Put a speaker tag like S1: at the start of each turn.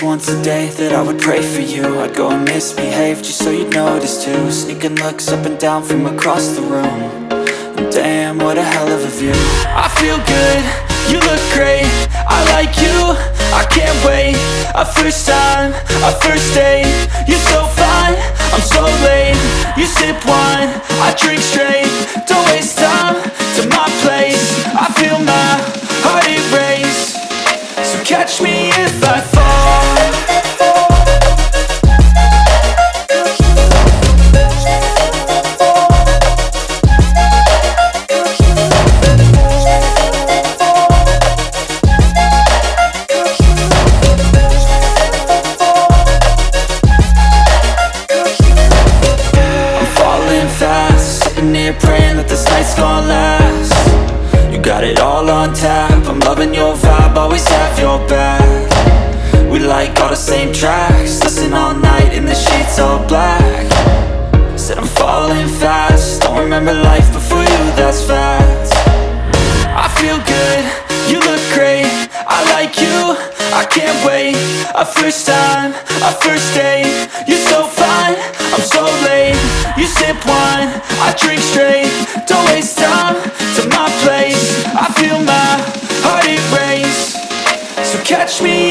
S1: once a day that I would pray for you. I'd go and misbehave just so you'd notice too. Sneaking looks up and down from across the room. And damn, what a hell of a view. I feel good, you look great, I like you, I can't wait. A first time, a first date, you're so fine, I'm so late. You sip wine, I drink straight. Don't waste time to my place. I feel my heart erase. So catch me if I fall. Praying that this night's gonna last. You got it all on tap, I'm loving your vibe, always have your back. We like all the same tracks, listen all night in the sheets all black. Said I'm falling fast, don't remember life before you, that's fact. I feel good, you look great, I like you, I can't wait. A first time, a first date, you're so fine, I'm so late. You sip wine, I drink straight. Don't waste time to my place. I feel my heart erase. So catch me